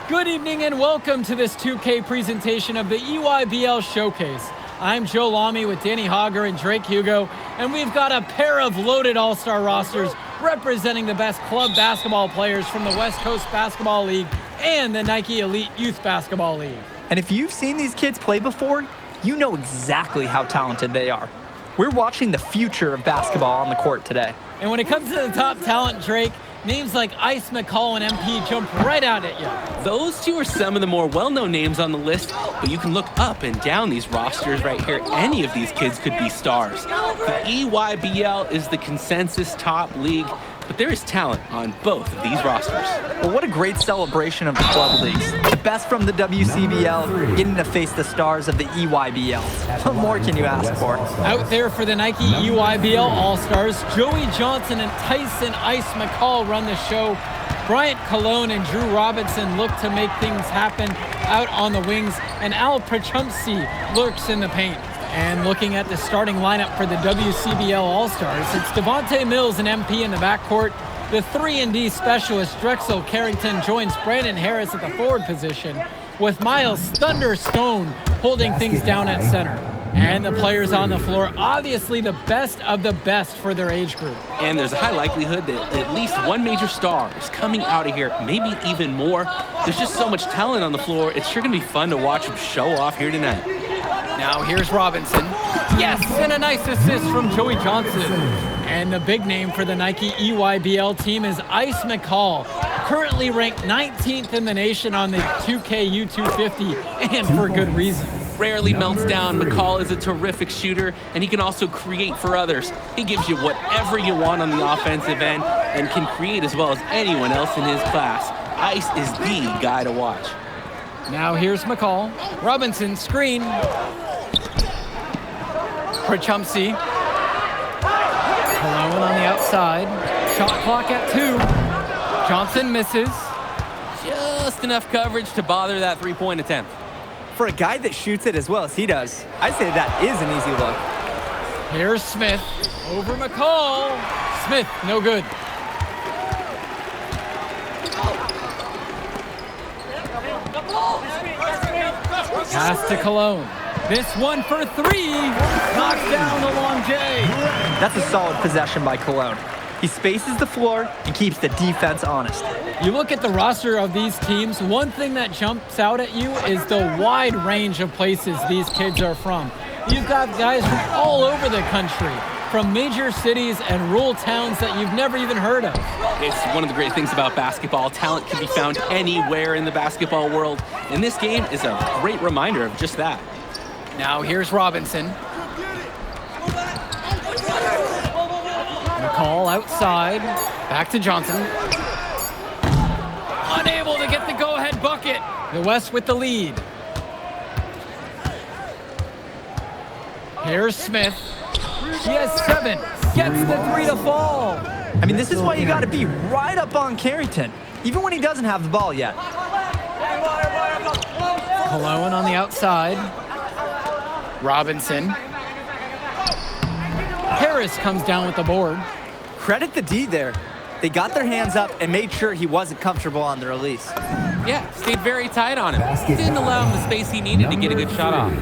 Good evening and welcome to this 2K presentation of the EYBL Showcase. I'm Joe Lamy with Danny Hogger and Drake Hugo, and we've got a pair of loaded all-star rosters representing the best club basketball players from the West Coast Basketball League and the Nike Elite Youth Basketball League. And if you've seen these kids play before, you know exactly how talented they are. We're watching the future of basketball on the court today. And when it comes to the top talent, Drake, names like Ice McCall and MP jump right out at you. Those two are some of the more well-known names on the list, but you can look up and down these rosters right here. Any of these kids could be stars. The EYBL is the consensus top league, but there is talent on both of these rosters. Well, what a great celebration of the club leagues. The best from the WCBL getting to face the stars of the EYBL. What more can you ask for? Out there for the Nike EYBL All-Stars, Joey Johnson and Tyson Ice McCall run the show. Bryant Cologne and Drew Robinson look to make things happen out on the wings, and Al Prachumsky lurks in the paint. And looking at the starting lineup for the WCBL All-Stars, it's Devontae Mills and MP in the backcourt. The 3-and-D specialist Drexel Carrington joins Brandon Harris at the forward position, with Miles Thunderstone holding things down at center. And the players on the floor, obviously the best of the best for their age group. And there's a high likelihood that at least one major star is coming out of here, maybe even more. There's just so much talent on the floor. It's sure going to be fun to watch them show off here tonight. Now here's Robinson. Yes, and a nice assist from Joey Johnson. And the big name for the Nike EYBL team is Ice McCall, currently ranked 19th in the nation on the 2K U250, and for good reason. Rarely melts down. McCall is a terrific shooter, and he can also create for others. He gives you whatever you want on the offensive end and can create as well as anyone else in his class. Ice is the guy to watch. Now here's McCall. Robinson screen. Prachumsky. Cologne on the outside. Shot clock at 2. Johnson misses. Just enough coverage to bother that three-point attempt. For a guy that shoots it as well as he does, I'd say that is an easy look. Here's Smith. Over McCall. Smith, no good. Pass to Cologne. This one for 3. Knocks down the long J. That's a solid possession by Cologne. He spaces the floor and keeps the defense honest. You look at the roster of these teams, one thing that jumps out at you is the wide range of places these kids are from. You've got guys from all over the country, from major cities and rural towns that you've never even heard of. It's one of the great things about basketball. Talent can be found anywhere in the basketball world, and this game is a great reminder of just that. Now here's Robinson. McCall outside. Back to Johnson. Unable to get the go-ahead bucket. The West with the lead. Here's Smith. He has 7. Gets the 3 to fall. I mean, this is why you got to be right up on Carrington, even when he doesn't have the ball yet. Cologne on the outside. Robinson. Harris comes down with the board. Credit the D there. They got their hands up and made sure he wasn't comfortable on the release. Yeah, stayed very tight on him. Didn't allow him the space he needed to get a good shot off.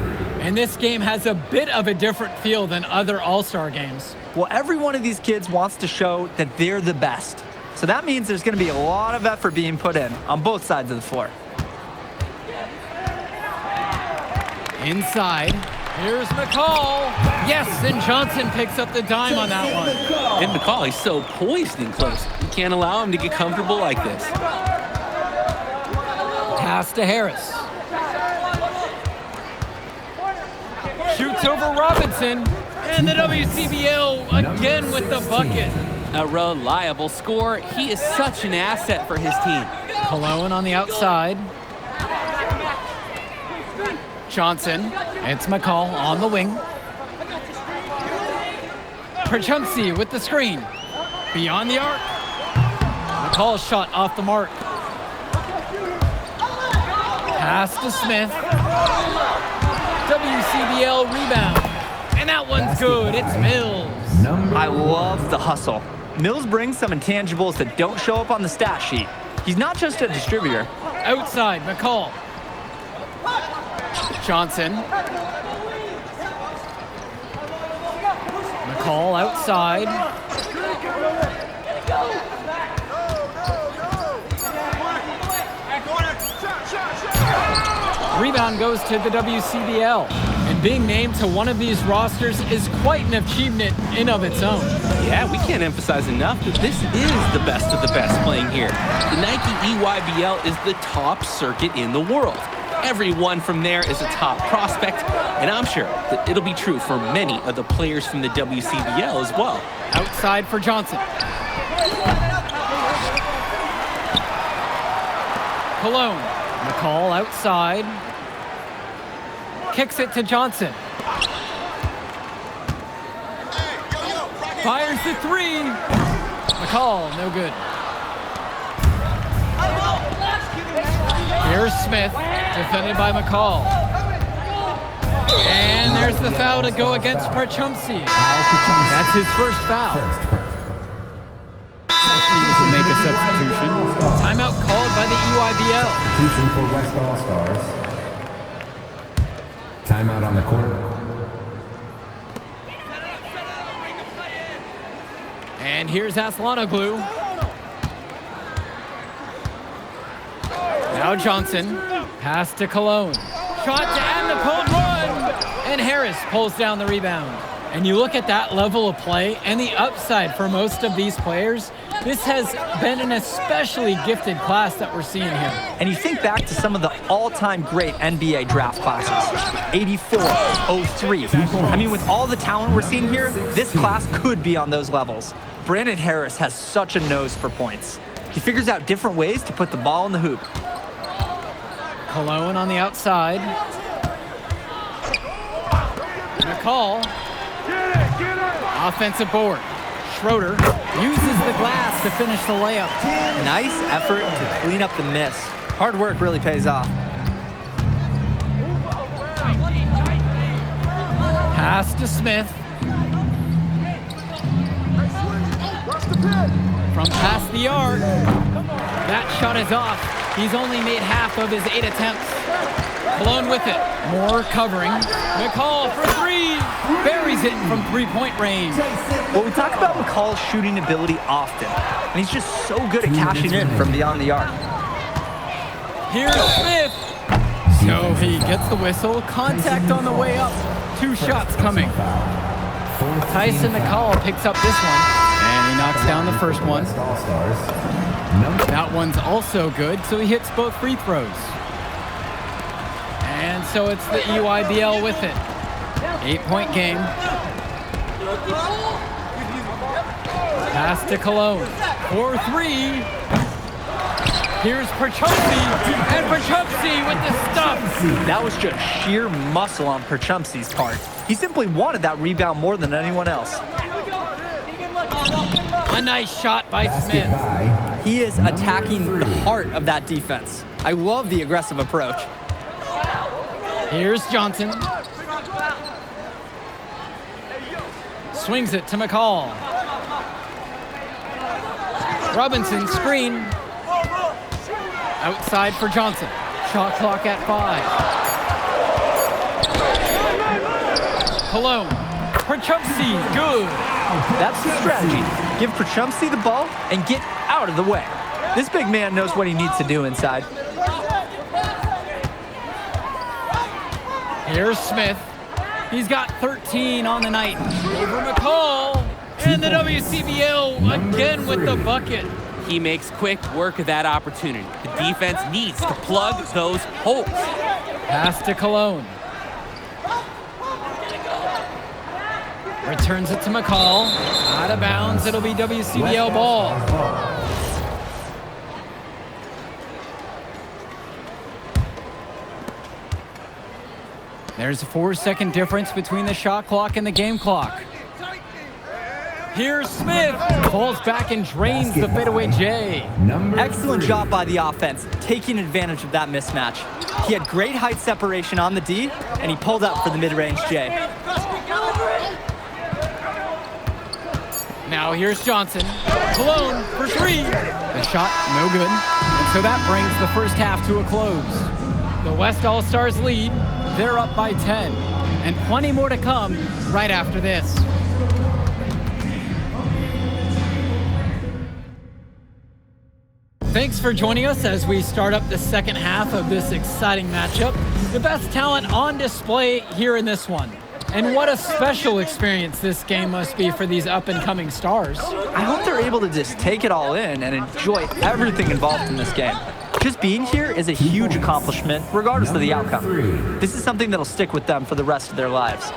And this game has a bit of a different feel than other All-Star games. Well, every one of these kids wants to show that they're the best. So that means there's going to be a lot of effort being put in on both sides of the floor. Inside. Here's McCall. Yes, and Johnson picks up the dime on that one. And McCall, he's so poised and close. You can't allow him to get comfortable like this. Pass to Harris. Shoots over Robinson. And the WCBL again with the bucket. A reliable scorer. He is such an asset for his team. Cologne on the outside. Johnson. It's McCall on the wing. Prachumsky with the screen. Beyond the arc. McCall's shot off the mark. Pass to Smith. WCBL rebound. And that one's good. It's Mills. I love the hustle. Mills brings some intangibles that don't show up on the stat sheet. He's not just a distributor. Outside, McCall. Johnson. McCall outside. Rebound goes to the WCBL. And being named to one of these rosters is quite an achievement in of its own. Yeah, we can't emphasize enough that this is the best of the best playing here. The Nike EYBL is the top circuit in the world. Everyone from there is a top prospect, and I'm sure that it'll be true for many of the players from the WCBL as well. Outside for Johnson. Cologne. McCall outside. Kicks it to Johnson. Fires the three. McCall, no good. Here's Smith, defended by McCall. And there's the foul to go against Parchumsey. That's his first foul. To make a substitution. Timeout called by the EYBL. Substitution for West All-Stars. Timeout on the court. And here's Aslanoglu. Now Johnson. Pass to Cologne. Shot to end the pulled run. And Harris pulls down the rebound. And you look at that level of play and the upside for most of these players, this has been an especially gifted class that we're seeing here. And you think back to some of the all-time great NBA draft classes, 84, 03. I mean, with all the talent we're seeing here, this class could be on those levels. Brandon Harris has such a nose for points. He figures out different ways to put the ball in the hoop. Cologne on the outside. McCall. Offensive board. Schroeder uses the glass to finish the layup. Nice effort to clean up the miss. Hard work really pays off. Pass to Smith. From past the arc. That shot is off. He's only made half of his 8 attempts. Cologne with it. More covering. McCall for three. Buries it from three-point range. Well, we talk about McCall's shooting ability often, and he's just so good at cashing in from beyond the arc. Here's Smith. So he gets the whistle. Contact on the way up. 2 shots coming. Tyson McCall picks up this one, and he knocks down the first one. That one's also good, so he hits both free throws. And so it's the EYBL with it. 8-point game. Pass to Cologne. 4-3. Here's Parchumsey. And Parchumsey with the stuff. That was just sheer muscle on Parchumsey's part. He simply wanted that rebound more than anyone else. A nice shot by Smith. He is attacking the heart of that defense. I love the aggressive approach. Here's Johnson. Swings it to McCall. Robinson screen. Outside for Johnson. Shot clock at 5. Cologne. Parchumsey, good. That's the strategy. Give Parchumsey the ball and get out of the way. This big man knows what he needs to do inside. Here's Smith. He's got 13 on the night. Over McCall. And the WCBL again with the bucket. He makes quick work of that opportunity. The defense needs to plug those holes. Pass to Cologne. Returns it to McCall. Out of bounds. It'll be WCBL ball. There's a 4-second difference between the shot clock and the game clock. Here's Smith. Falls back and drains the fadeaway J. Excellent job by the offense, taking advantage of that mismatch. He had great height separation on the D, and he pulled up for the mid-range J. Now here's Johnson. Cologne for 3. The shot, no good. And So that brings the first half to a close. The West All-Stars lead. They're up by 10. And plenty more to come right after this. Thanks for joining us as we start up the second half of this exciting matchup. The best talent on display here in this one. And what a special experience this game must be for these up-and-coming stars. I hope they're able to just take it all in and enjoy everything involved in this game. Just being here is a huge accomplishment, regardless of the outcome. This is something that'll stick with them for the rest of their lives.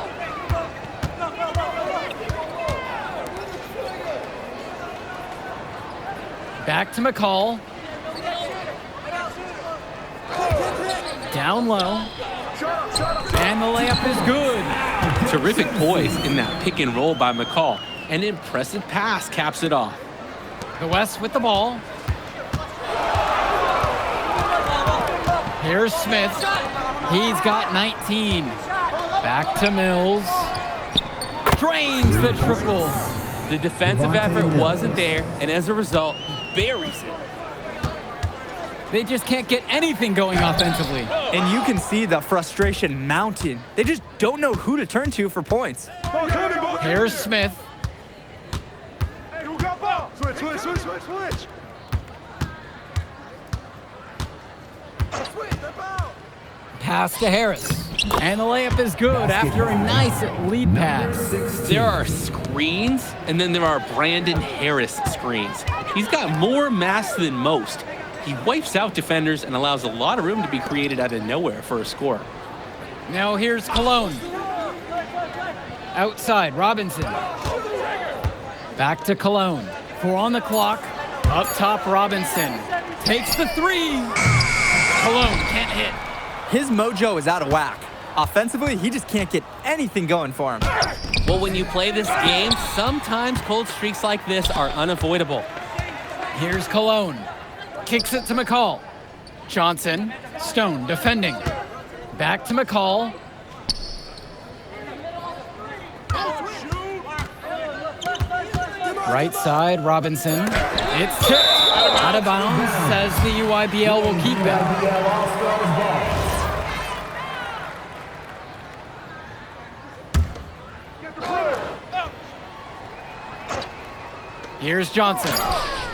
Back to McCall. Down low. And the layup is good. Terrific poise in that pick and roll by McCall. An impressive pass caps it off. The West with the ball. Here's Smith. He's got 19. Back to Mills. Drains the triple. The defensive effort wasn't there, and as a result, buries it. They just can't get anything going offensively. And you can see the frustration mounting. They just don't know who to turn to for points. Here's Smith. Switch. Pass to Harris. And the layup is good after a nice lead pass. There are screens, and then there are Brandon Harris screens. He's got more mass than most. He wipes out defenders and allows a lot of room to be created out of nowhere for a score. Now here's Cologne. Outside, Robinson. Back to Cologne. 4 on the clock. Up top, Robinson. Takes the 3. Cologne can't hit. His mojo is out of whack. Offensively, he just can't get anything going for him. Well, when you play this game, sometimes cold streaks like this are unavoidable. Here's Cologne. Kicks it to McCall. Johnson. Stone defending. Back to McCall. Right side, Robinson. It's tipped. Out of bounds, says the UIBL will keep it. Here's Johnson.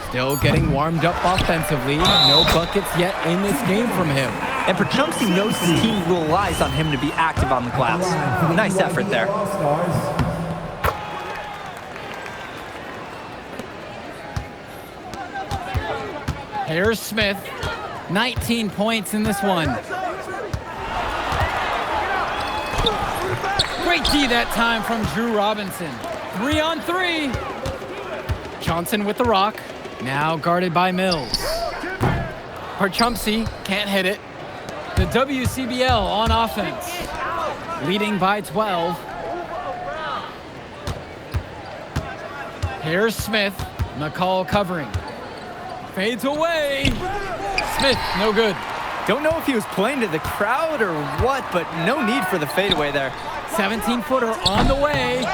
Still getting warmed up offensively. No buckets yet in this game from him. And Perchumsky knows his team relies on him to be active on the glass. Nice effort there. Here's Smith. 19 points in this one. Great D that time from Drew Robinson. 3 on 3. Johnson with the rock. Now guarded by Mills. Perchumsky can't hit it. The WCBL on offense. Leading by 12. Here's Smith. McCall covering. Fades away. Smith, no good. Don't know if he was playing to the crowd or what, but no need for the fadeaway there. 17-footer on the way.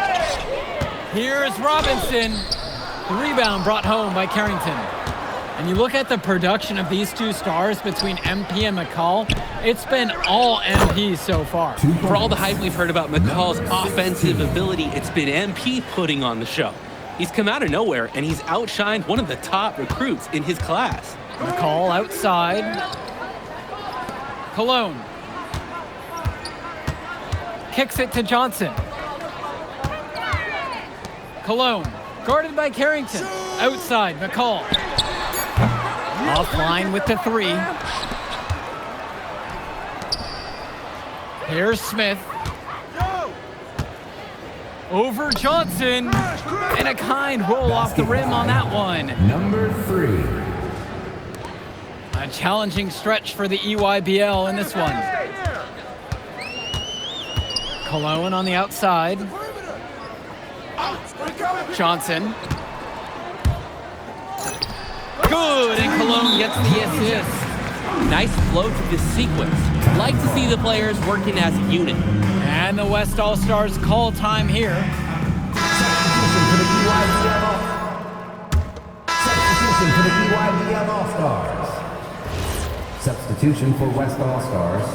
Here's Robinson. The rebound brought home by Carrington. And you look at the production of these two stars between MP and McCall, it's been all MP so far. For all the hype we've heard about McCall's offensive ability, it's been MP putting on the show. He's come out of nowhere, and he's outshined one of the top recruits in his class. McCall outside. Cologne. Kicks it to Johnson. Cologne. Guarded by Carrington. Outside, McCall. Offline with the 3. Here's Smith. Over Johnson. And a kind roll off the rim on that one. Number 3. A challenging stretch for the EYBL in this one. Cologne on the outside. Johnson. Good, and Cologne gets the assist. Nice flow to this sequence. Like to see the players working as a unit. And the West All-Stars call time here. Substitution for the EYBL All-Stars. Substitution for West All-Stars.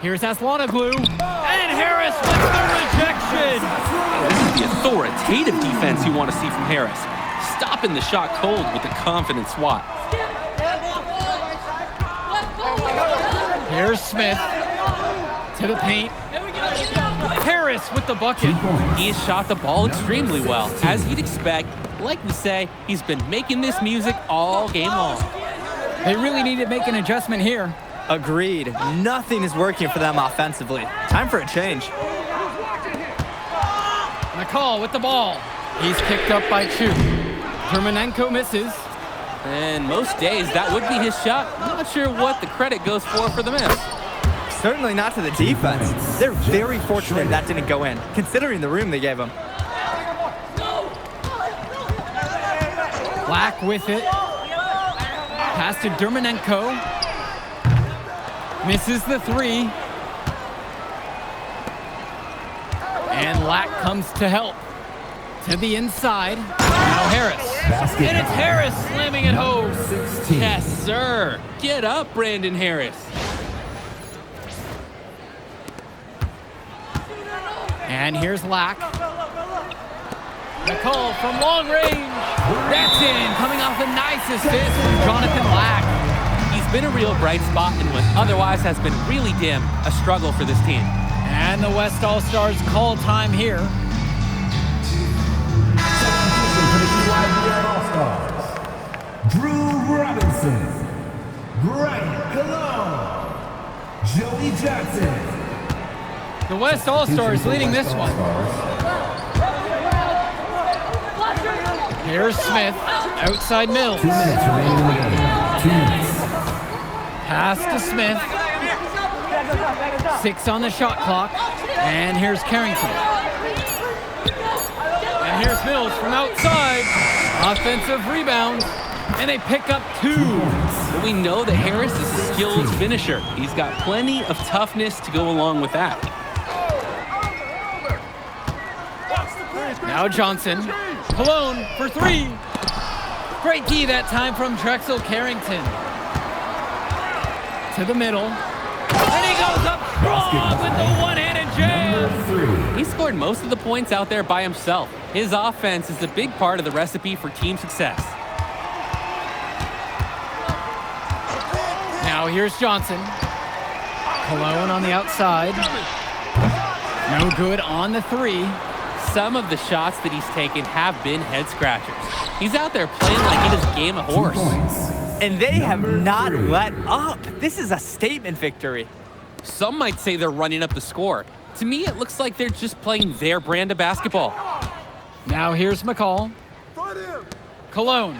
Here's Aslanoglu, and Harris with the rejection. This is the authoritative defense you want to see from Harris. Stopping the shot cold with a confident swat. Here's Smith to the paint. Harris with the bucket. He has shot the ball extremely well. As you'd expect, like we say, he's been making this music all game long. They really need to make an adjustment here. Agreed. Nothing is working for them offensively. Time for a change. McCall with the ball. He's kicked up by Chu. Dermonenko misses. And most days, that would be his shot. Not sure what the credit goes for the miss. Certainly not to the defense. They're very fortunate that didn't go in, considering the room they gave him. Black with it. Pass to Dermonenko. Misses the three. And Lack comes to help. To the inside. Now Harris. And it's Harris slamming it home. Yes, sir. Get up, Brandon Harris. And here's Lack. McCall from long range. That's in. Coming off a nice assist from Jonathan Lack. He's been a real bright spot in what otherwise has been really dim, a struggle for this team. And the West All-Stars call time here. Substitution for the EYBL All-Stars. Drew Robinson. Brian Cologne. Joey Johnson. The West All-Stars leading this one. Here's Smith, outside Mills. 2 minutes remaining in the game. 2 minutes. Pass to Smith. 6 on the shot clock. And here's Carrington. And here's Mills from outside. Offensive rebound. And they pick up 2. But we know that Harris is a skilled finisher. He's got plenty of toughness to go along with that. Now Johnson. Cologne for 3. Great D that time from Drexel Carrington. To the middle. And he goes up strong with the one-handed jam. He scored most of the points out there by himself. His offense is a big part of the recipe for team success. Now here's Johnson. Cologne on the outside. No good on the 3. Some of the shots that he's taken have been head scratchers. He's out there playing like it is a game of horse. And they have not let up. This is a statement victory. Some might say they're running up the score. To me, it looks like they're just playing their brand of basketball. Now here's McCall. Cologne.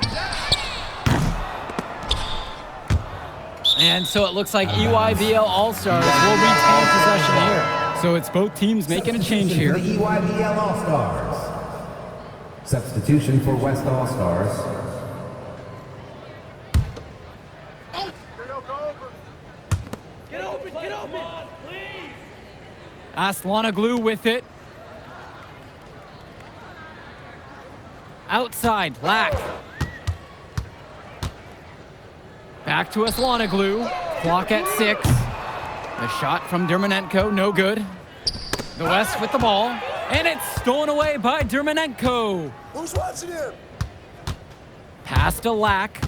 And so it looks like EYBL All-Stars will retain possession here. So it's both teams making a change here. For the EYBL All-Stars. Substitution for West All-Stars. Aslanoglu with it. Outside, Lack. Back to Aslanoglu. Clock at 6. The shot from Dermonenko, no good. The West with the ball. And it's stolen away by Dermonenko. Who's watching him? Pass to Lack.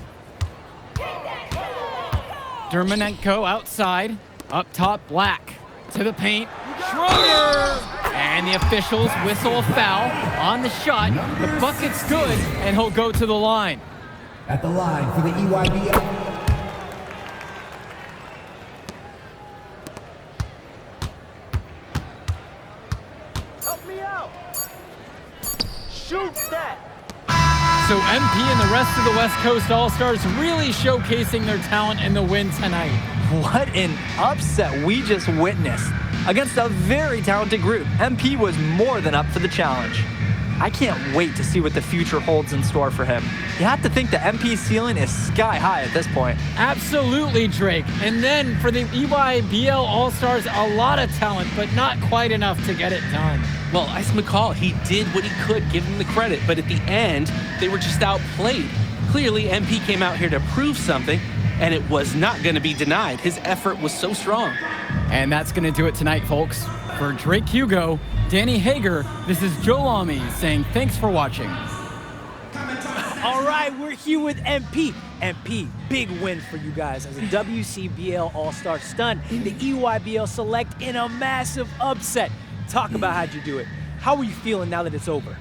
Dermonenko outside. Up top, Lack. To the paint. Schroeder! And the officials whistle a foul on the shot. The bucket's good, and he'll go to the line. At the line for the EYBL. Help me out. Shoot that. So MP and the rest of the West Coast All-Stars really showcasing their talent in the win tonight. What an upset we just witnessed. Against a very talented group, MP was more than up for the challenge. I can't wait to see what the future holds in store for him. You have to think the MP's ceiling is sky high at this point. Absolutely, Drake. And then for the EYBL All-Stars, a lot of talent, but not quite enough to get it done. Well, Ice McCall, he did what he could, give him the credit, but at the end, they were just outplayed. Clearly, MP came out here to prove something, and it was not going to be denied. His effort was so strong. And that's going to do it tonight, folks. For Drake Hugo, Danny Hager, this is Joe Lamy saying thanks for watching. All right, we're here with MP. MP, big win for you guys as a WCBL All-Star stunned the EYBL Select in a massive upset. Talk about how'd you do it. How are you feeling now that it's over?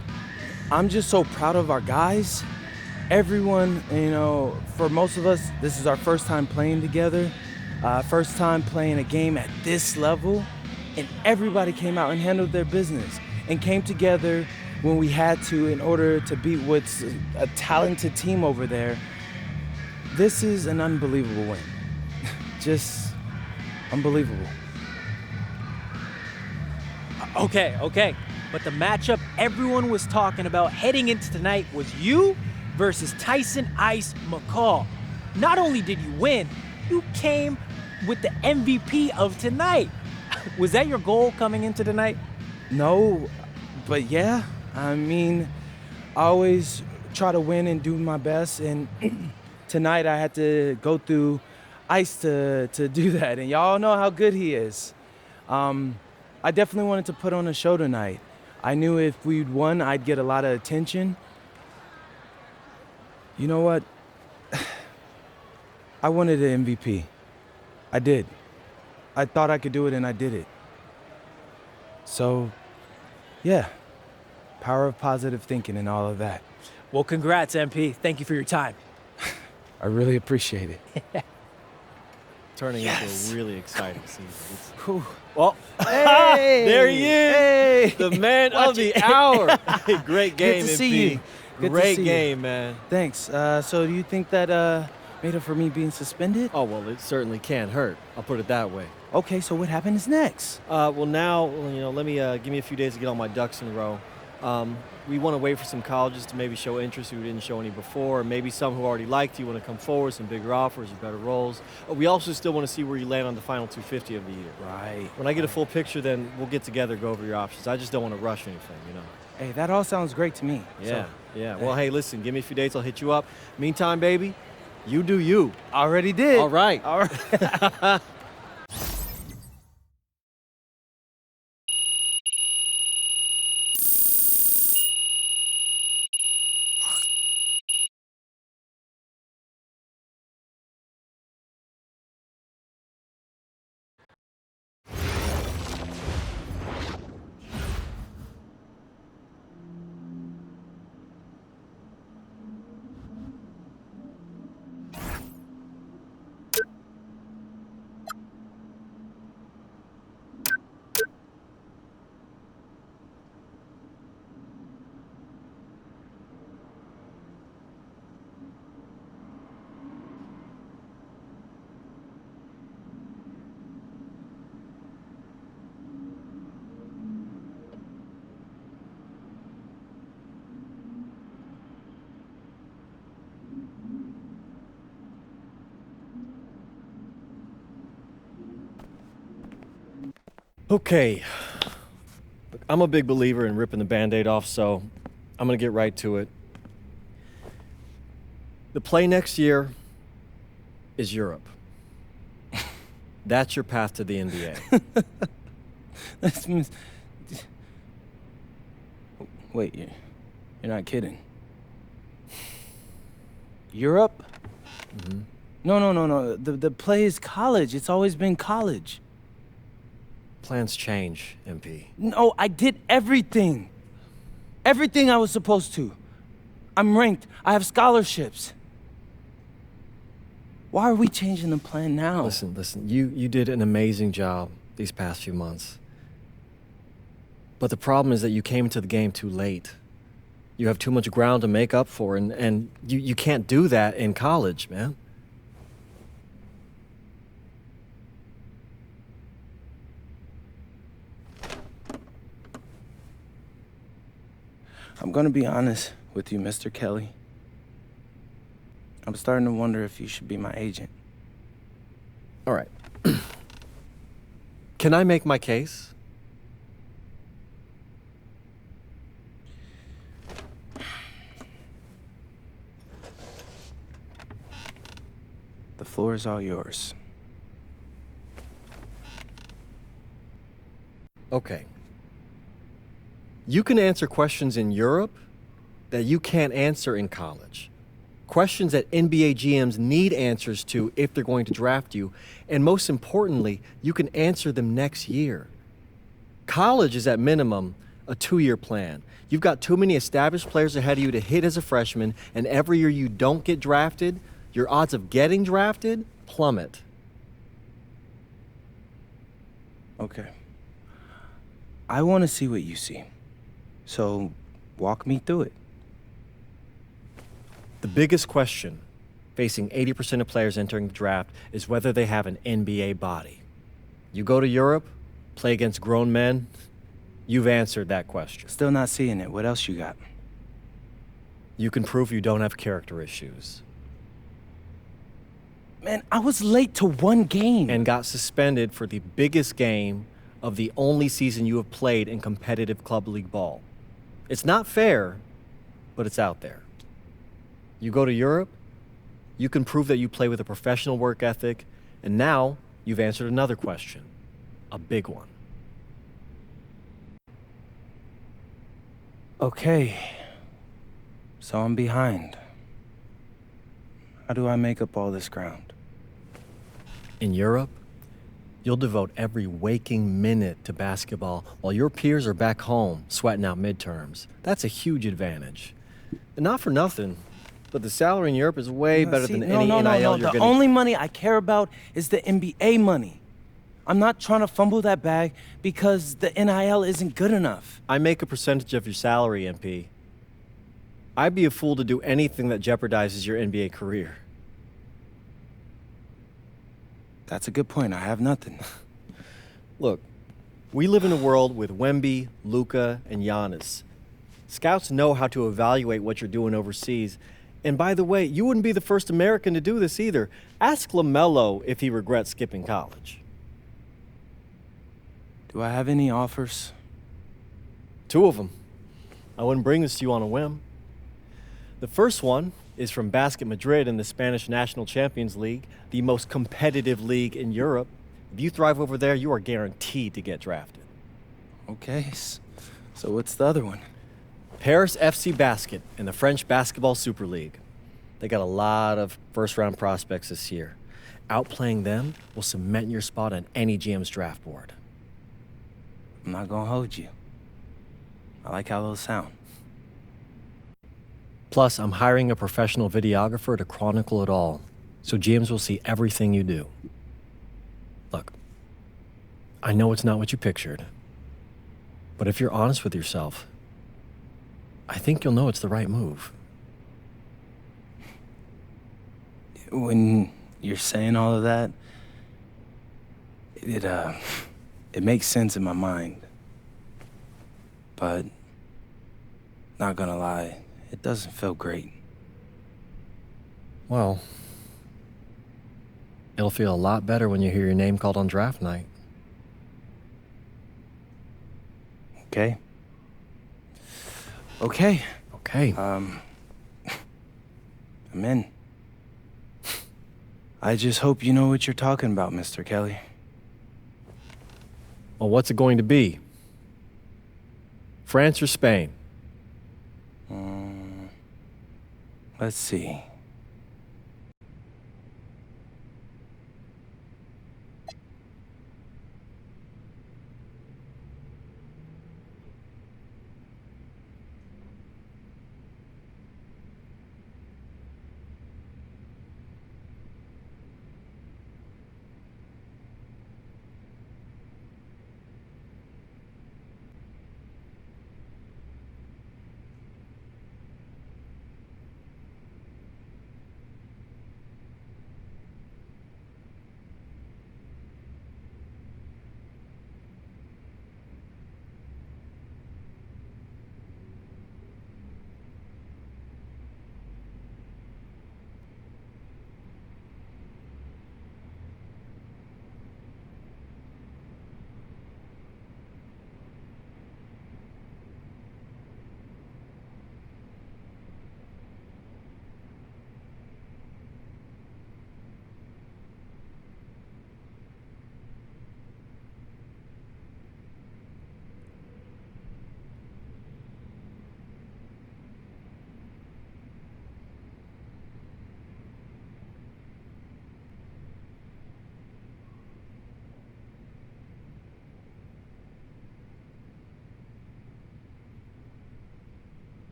I'm just so proud of our guys. Everyone, you know, for most of us, this is our first time playing together, first time playing a game at this level, and everybody came out and handled their business and came together when we had to in order to beat what's a talented team over there. This is an unbelievable win. Just unbelievable. Okay. But the matchup everyone was talking about heading into tonight was you versus Tyson Ice McCall. Not only did you win, you came with the MVP of tonight. Was that your goal coming into tonight? No, but yeah, I mean, I always try to win and do my best, and tonight I had to go through Ice to do that, and y'all know how good he is. I definitely wanted to put on a show tonight. I knew if we'd won, I'd get a lot of attention. You know what? I wanted an MVP. I did. I thought I could do it, and I did it. So, yeah, power of positive thinking and all of that. Well, congrats, MP. Thank you for your time. I really appreciate it. Turning into a really exciting season. Well, Hey! There he is, Hey! the man of the hour. Great game, Good to see MP. you. Good to Great see you. game, man. Thanks. So do you think that made up for me being suspended? Oh, well, it certainly can't hurt. I'll put it that way. Okay, so what happens next? Well, now, let me give me a few days to get all my ducks in a row. We want to wait for some colleges to maybe show interest who didn't show any before, or maybe some who already liked you want to come forward, some bigger offers or better roles. We also still want to see where you land on the final 250 of the year. Right. When I get a full picture, then we'll get together, go over your options. I just don't want to rush anything, Hey, that all sounds great to me. Yeah, So, yeah. Well, hey, listen, give me a few dates, I'll hit you up. Meantime, baby, you do you. already did. All right. All right. Okay. Look, I'm a big believer in ripping the Band-Aid off, so I'm going to get right to it. The play next year is Europe. That's your path to the NBA. That means- Wait, you're not kidding. Europe? Mm-hmm. No. The play is college. It's always been college. Plans change, MP. No, I did everything. Everything I was supposed to. I'm ranked. I have scholarships. Why are we changing the plan now? Listen, you did an amazing job these past few months. But the problem is that you came into the game too late. You have too much ground to make up for, and you can't do that in college, man. I'm gonna be honest with you, Mr. Kelly. I'm starting to wonder if you should be my agent. All right. Can I make my case? The floor is all yours. Okay. You can answer questions in Europe that you can't answer in college. Questions that NBA GMs need answers to if they're going to draft you. And most importantly, you can answer them next year. College is at minimum a 2-year plan. You've got too many established players ahead of you to hit as a freshman, and every year you don't get drafted, your odds of getting drafted plummet. Okay. I want to see what you see. So, walk me through it. The biggest question facing 80% of players entering the draft is whether they have an NBA body. You go to Europe, play against grown men, you've answered that question. Still not seeing it. What else you got? You can prove you don't have character issues. Man, I was late to one game. And got suspended for the biggest game of the only season you have played in competitive club league ball. It's not fair, but it's out there. You go to Europe, you can prove that you play with a professional work ethic, and now you've answered another question, a big one. Okay. So I'm behind. How do I make up all this ground? In Europe, you'll devote every waking minute to basketball while your peers are back home sweating out midterms. That's a huge advantage. And not for nothing, but the salary in Europe is way better than any NIL you're The getting. only money I care about is the NBA money. I'm not trying to fumble that bag because the NIL isn't good enough. I make a percentage of your salary, MP. I'd be a fool to do anything that jeopardizes your NBA career. That's a good point. I have nothing. Look, we live in a world with Wemby, Luka, and Giannis. Scouts know how to evaluate what you're doing overseas. And by the way, you wouldn't be the first American to do this either. Ask LaMelo if he regrets skipping college. Do I have any offers? 2 of them. I wouldn't bring this to you on a whim. The first one is from Basket Madrid in the Spanish National Champions League, the most competitive league in Europe. If you thrive over there, you are guaranteed to get drafted. Okay, so what's the other one? Paris FC Basket in the French Basketball Super League. They got a lot of first-round prospects this year. Outplaying them will cement your spot on any GM's draft board. I'm not gonna hold you. I like how those sound. Plus, I'm hiring a professional videographer to chronicle it all, so GMs will see everything you do. Look, I know it's not what you pictured, but if you're honest with yourself, I think you'll know it's the right move. When you're saying all of that, it makes sense in my mind. But, not gonna lie, it doesn't feel great. Well, it'll feel a lot better when you hear your name called on draft night. Okay? Okay. Okay. I'm in. I just hope you know what you're talking about, Mr. Kelly. Well, what's it going to be? France or Spain? Let's see.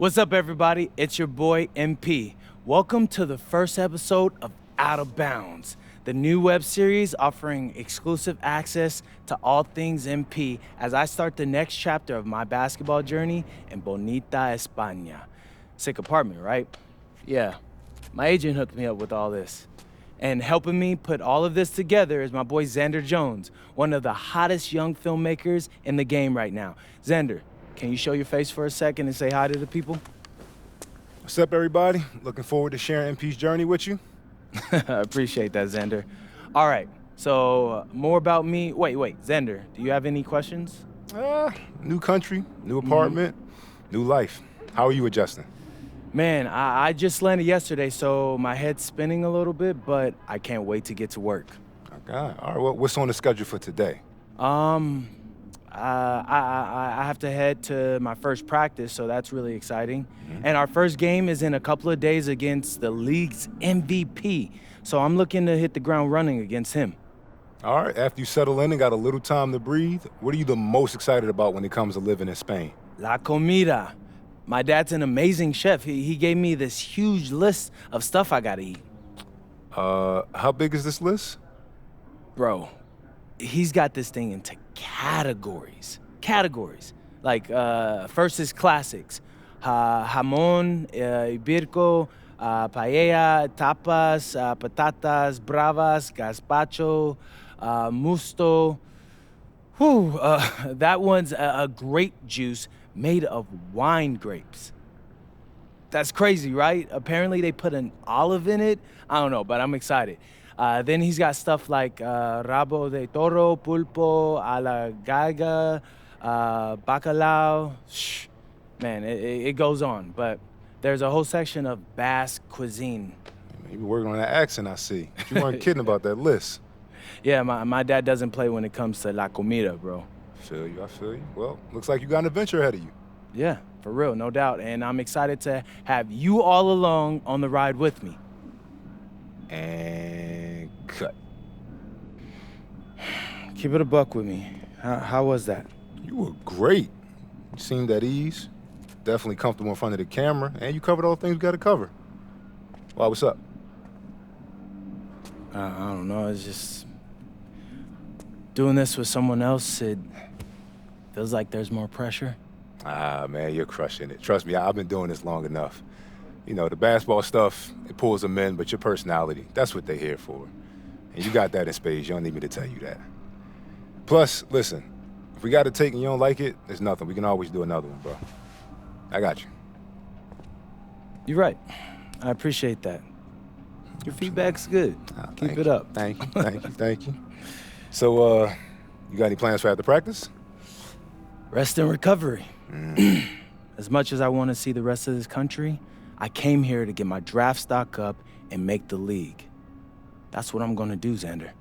What's up, everybody? It's your boy, MP. Welcome to the first episode of Out of Bounds, the new web series offering exclusive access to all things MP as I start the next chapter of my basketball journey in Bonita, España. Sick apartment, right? Yeah, my agent hooked me up with all this. And helping me put all of this together is my boy Xander Jones, one of the hottest young filmmakers in the game right now. Xander, can you show your face for a second and say hi to the people? What's up, everybody? Looking forward to sharing MP's journey with you. I appreciate that, Xander. All right, so more about me. Wait, Xander, do you have any questions? New country, new apartment, new life. How are you adjusting? Man, I just landed yesterday, so my head's spinning a little bit, but I can't wait to get to work. Okay. All right, well, what's on the schedule for today? I have to head to my first practice, so that's really exciting. And our first game is in a couple of days against the league's MVP, so I'm looking to hit the ground running against him. All right, after you settle in and got a little time to breathe, what are you the most excited about when it comes to living in Spain? La comida. My dad's an amazing chef. He gave me this huge list of stuff I gotta eat. How big is this list? Bro, he's got this thing into categories. Like, first is classics. Jamón, ibirco, paella, tapas, patatas, bravas, gazpacho, musto. Whew, that one's a grape juice made of wine grapes. That's crazy, right? Apparently they put an olive in it. I don't know, but I'm excited. Then he's got stuff like rabo de toro, pulpo, a la galga, bacalao. Shh. Man, it goes on, but there's a whole section of Basque cuisine. You be working on that accent, I see. You weren't kidding about that list. Yeah, my dad doesn't play when it comes to la comida, bro. I feel you. Well, looks like you got an adventure ahead of you. Yeah, for real, no doubt. And I'm excited to have you all along on the ride with me. And cut. Keep it a buck with me. How was that? You were great. You seemed at ease. Definitely comfortable in front of the camera. And you covered all the things we got to cover. Why, what's up? I don't know. It's just doing this with someone else, it feels like there's more pressure. Ah, man, you're crushing it. Trust me, I've been doing this long enough. You know, the basketball stuff, it pulls them in, but your personality, that's what they're here for. And you got that in spades. You don't need me to tell you that. Plus, listen, if we got to take and you don't like it, there's nothing. We can always do another one, bro. I got you. You're right. I appreciate that. Your feedback's good. Keep it up. Thank you. So, you got any plans for after practice? Rest and recovery. As much as I want to see the rest of this country, I came here to get my draft stock up and make the league. That's what I'm gonna do, Xander.